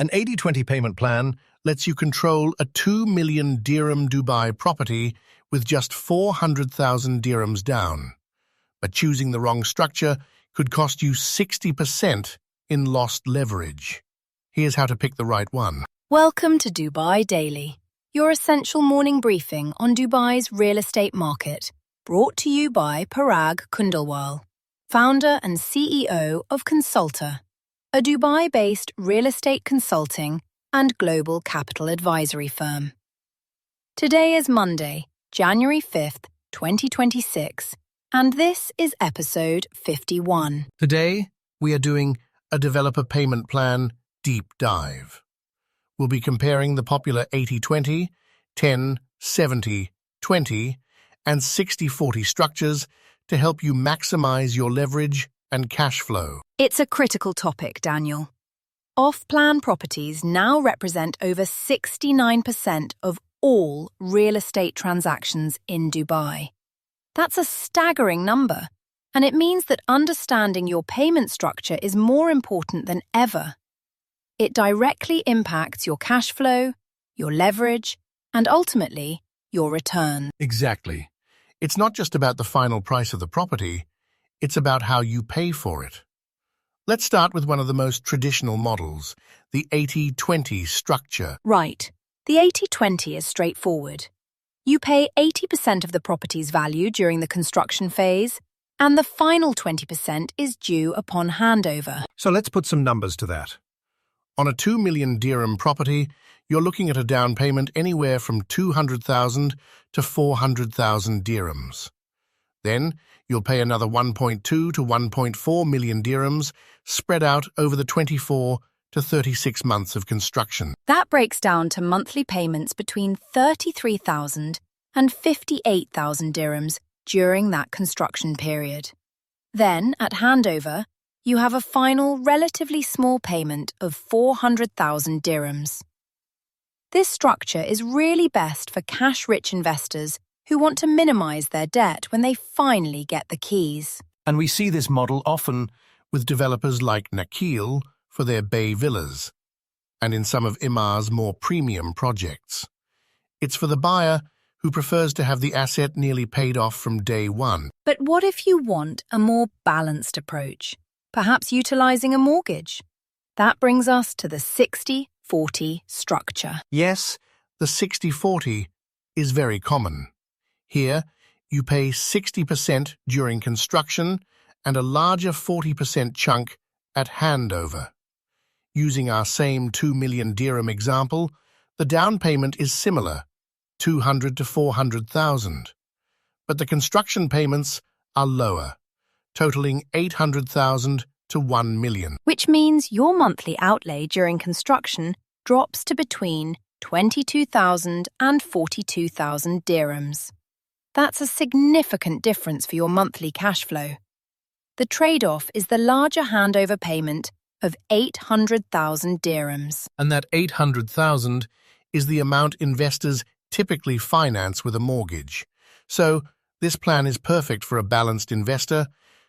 An 80-20 payment plan lets you control a 2 million dirham Dubai property with just 400,000 dirhams down. But choosing the wrong structure could cost you 60% in lost leverage. Here's how to pick the right one. Welcome to Dubai Daily, your essential morning briefing on Dubai's real estate market, brought to you by Parag Khandelwal, founder and CEO of Consultaa, a Dubai-based real estate consulting and global capital advisory firm. Today is Monday, January 5th, 2026, and this is episode 51. Today, we are doing a developer payment plan deep dive. We'll be comparing the popular 80-20, 10-70-20, and 60-40 structures to help you maximize your leverage and cash flow. It's a critical topic, Daniel. Off-plan properties now represent over 69% of all real estate transactions in Dubai. That's a staggering number, and it means that understanding your payment structure is more important than ever. It directly impacts your cash flow, your leverage, and ultimately, your return. Exactly. It's not just about the final price of the property, it's about how you pay for it. Let's start with one of the most traditional models, the 80-20 structure. Right. The 80-20 is straightforward. You pay 80% of the property's value during the construction phase, and the final 20% is due upon handover. So let's put some numbers to that. On a 2 million dirham property, you're looking at a down payment anywhere from 200,000 to 400,000 dirhams. Then, you'll pay another 1.2 to 1.4 million dirhams spread out over the 24 to 36 months of construction. That breaks down to monthly payments between 33,000 and 58,000 dirhams during that construction period. Then, at handover, you have a final relatively small payment of 400,000 dirhams. This structure is really best for cash-rich investors who want to minimize their debt when they finally get the keys. And we see this model often with developers like Nakheel for their bay villas, and in some of Emaar's more premium projects. It's for the buyer who prefers to have the asset nearly paid off from day one. But what if you want a more balanced approach, perhaps utilizing a mortgage? That brings us to the 60-40 structure. Yes, the 60-40 is very common. Here, you pay 60% during construction and a larger 40% chunk at handover. Using our same 2 million dirham example, the down payment is similar, 200 to 400,000. But the construction payments are lower, totaling 800,000 to 1 million. Which means your monthly outlay during construction drops to between 22,000 and 42,000 dirhams. That's a significant difference for your monthly cash flow. The trade-off is the larger handover payment of 800,000 dirhams. And that 800,000 is the amount investors typically finance with a mortgage. So, this plan is perfect for a balanced investor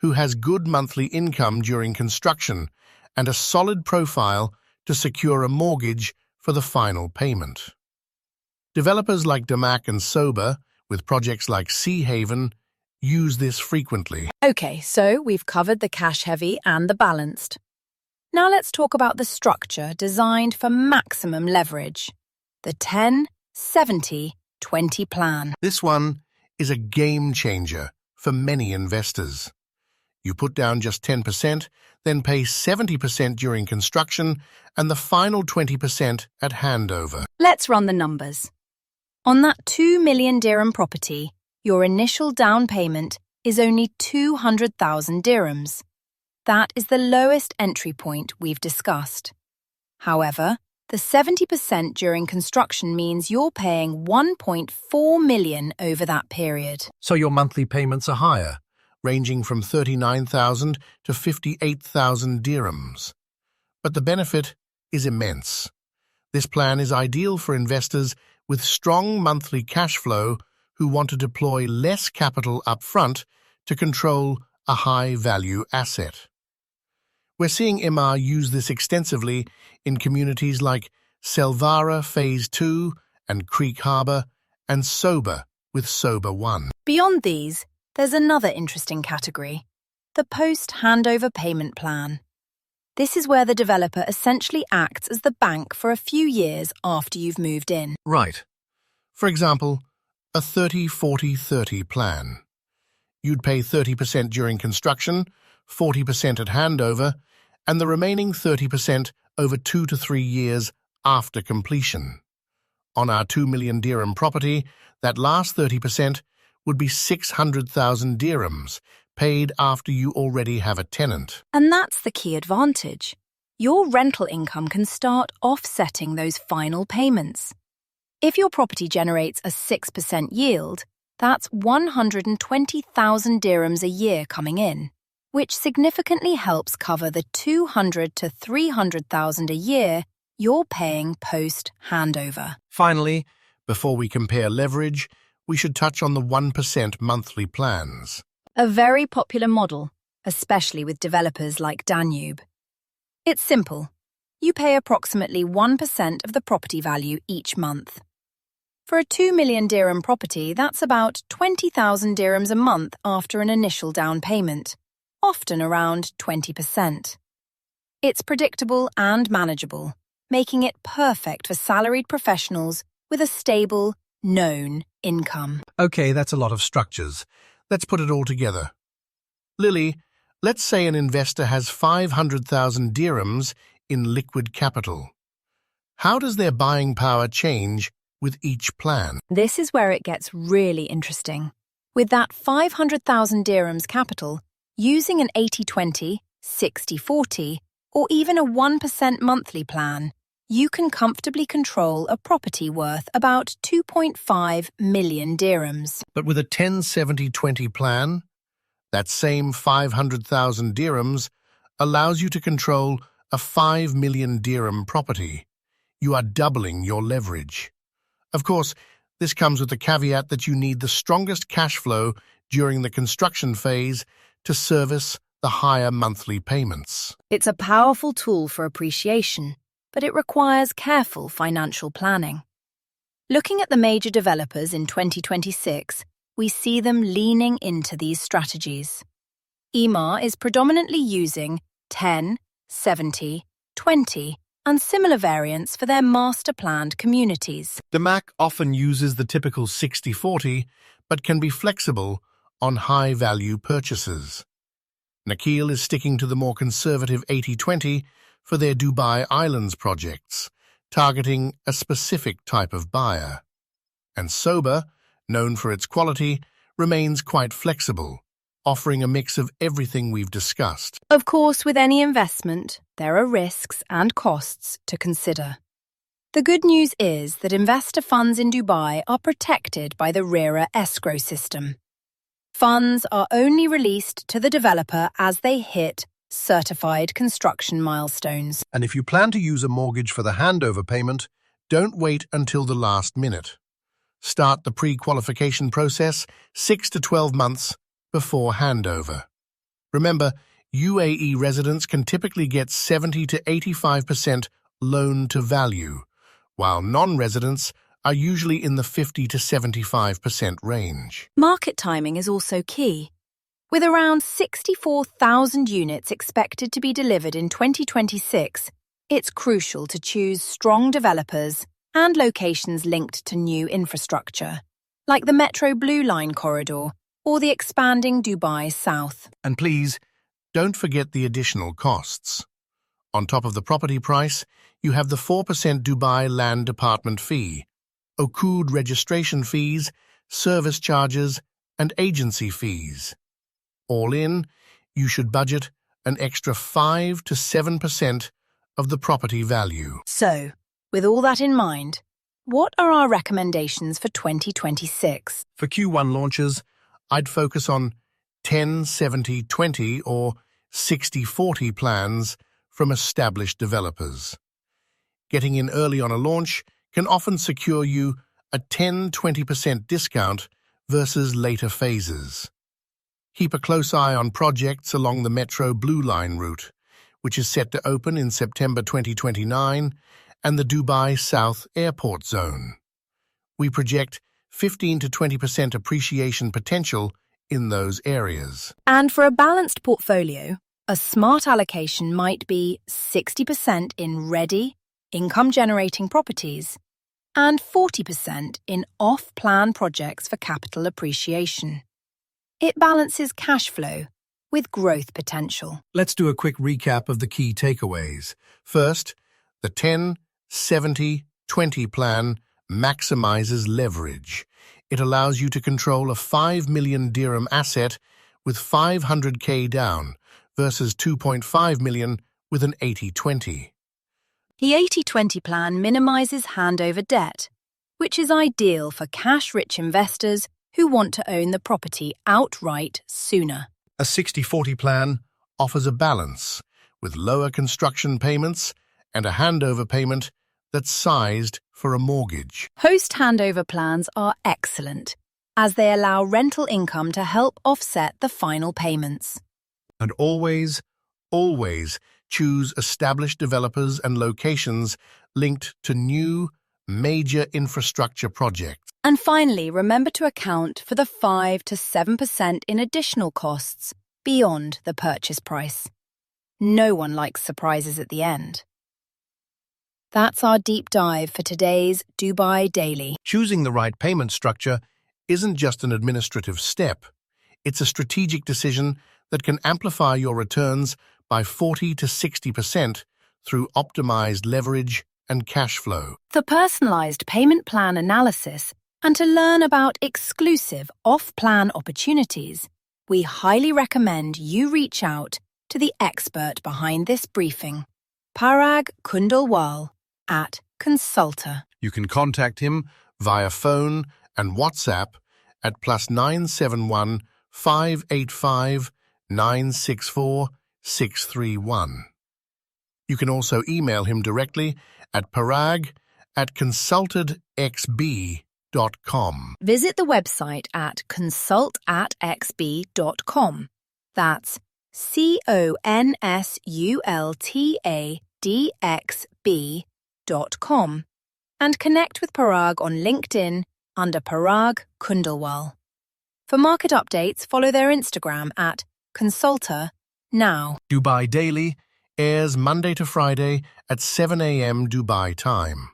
who has good monthly income during construction and a solid profile to secure a mortgage for the final payment. Developers like Damac and Sobha, with projects like Sea Haven, use this frequently. Okay, so we've covered the cash-heavy and the balanced. Now let's talk about the structure designed for maximum leverage, the 10-70-20 plan. This one is a game changer for many investors. You put down just 10%, then pay 70% during construction and the final 20% at handover. Let's run the numbers. On that 2 million dirham property, your initial down payment is only 200,000 dirhams. That is the lowest entry point we've discussed. However, the 70% during construction means you're paying 1.4 million over that period. So your monthly payments are higher, ranging from 39,000 to 58,000 dirhams. But the benefit is immense. This plan is ideal for investors with strong monthly cash flow who want to deploy less capital up front to control a high-value asset. We're seeing Emaar use this extensively in communities like Selvara Phase 2 and Creek Harbour, and Sobha with Sobha 1. Beyond these, there's another interesting category, the Post-Handover Payment Plan. This is where the developer essentially acts as the bank for a few years after you've moved in. Right. For example, a 30-40-30 plan. You'd pay 30% during construction, 40% at handover, and the remaining 30% over 2 to 3 years after completion. On our 2 million dirham property, that last 30% would be 600,000 dirhams, paid after you already have a tenant. And that's the key advantage. Your rental income can start offsetting those final payments. If your property generates a 6% yield, that's 120,000 dirhams a year coming in, which significantly helps cover the 200 to 300,000 a year you're paying post-handover. Finally, before we compare leverage, we should touch on the 1% monthly plans. A very popular model, especially with developers like Danube. It's simple. You pay approximately 1% of the property value each month. For a 2 million dirham property, that's about 20,000 dirhams a month after an initial down payment, often around 20%. It's predictable and manageable, making it perfect for salaried professionals with a stable, known income. Okay, that's a lot of structures. Let's put it all together. Lily, let's say an investor has 500,000 dirhams in liquid capital. How does their buying power change with each plan? This is where it gets really interesting. With that 500,000 dirhams capital, using an 80-20, 60-40, or even a 1% monthly plan, you can comfortably control a property worth about 2.5 million dirhams. But with a 10-70-20 plan, that same 500,000 dirhams allows you to control a 5 million dirham property. You are doubling your leverage. Of course, this comes with the caveat that you need the strongest cash flow during the construction phase to service the higher monthly payments. It's a powerful tool for appreciation, but it requires careful financial planning. Looking at the major developers in 2026, we see them leaning into these strategies. Emaar is predominantly using 10, 70, 20, and similar variants for their master-planned communities. Damac often uses the typical 60-40, but can be flexible on high-value purchases. Nakheel is sticking to the more conservative 80-20 for their Dubai Islands projects, targeting a specific type of buyer. And Sobha, known for its quality, remains quite flexible, offering a mix of everything we've discussed. Of course, with any investment, there are risks and costs to consider. The good news is that investor funds in Dubai are protected by the RERA escrow system. Funds are only released to the developer as they hit certified construction milestones. And if you plan to use a mortgage for the handover payment, don't wait until the last minute. Start the pre-qualification process 6 to 12 months before handover. Remember, UAE residents can typically get 70 to 85% loan to value, while non-residents are usually in the 50 to 75% range. Market timing is also key. With around 64,000 units expected to be delivered in 2026, it's crucial to choose strong developers and locations linked to new infrastructure, like the Metro Blue Line corridor or the expanding Dubai South. And please, don't forget the additional costs. On top of the property price, you have the 4% Dubai Land Department fee, Okud registration fees, service charges, and agency fees. All in, you should budget an extra 5 to 7% of the property value. So, with all that in mind, what are our recommendations for 2026? For Q1 launches, I'd focus on 10-70-20 or 60-40 plans from established developers. Getting in early on a launch can often secure you a 10-20% discount versus later phases. Keep a close eye on projects along the Metro Blue Line route, which is set to open in September 2029, and the Dubai South Airport Zone. We project 15 to 20% appreciation potential in those areas. And for a balanced portfolio, a smart allocation might be 60% in ready, income-generating properties and 40% in off-plan projects for capital appreciation. It balances cash flow with growth potential. Let's do a quick recap of the key takeaways. First, the 10-70-20 plan maximizes leverage. It allows you to control a 5 million dirham asset with 500k down versus 2.5 million with an 80-20. The 80-20 plan minimizes handover debt, which is ideal for cash-rich investors who want to own the property outright sooner. A 60-40 plan offers a balance with lower construction payments and a handover payment that's sized for a mortgage. Post-handover plans are excellent, as they allow rental income to help offset the final payments. And always choose established developers and locations linked to new, major infrastructure projects. And finally, remember to account for the 5 to 7% in additional costs beyond the purchase price. No one likes surprises at the end. That's our deep dive for today's Dubai Daily. Choosing the right payment structure isn't just an administrative step. It's a strategic decision that can amplify your returns by 40 to 60% through optimized leverage and cash flow. For personalized payment plan analysis and to learn about exclusive off-plan opportunities, we highly recommend you reach out to the expert behind this briefing, Parag Kundalwal at Consultaa. You can contact him via phone and WhatsApp at +971 585 964 631. You can also email him directly at parag@consultedxb.com. Visit the website at consultatxb.com. That's consultadxb.com. And connect with Parag on LinkedIn under Parag Kundalwal. For market updates, follow their Instagram at Consultaa Now. Dubai Daily airs Monday to Friday at 7 a.m. Dubai time.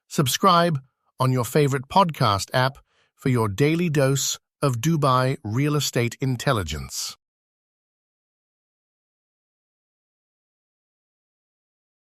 Subscribe on your favorite podcast app for your daily dose of Dubai real estate intelligence.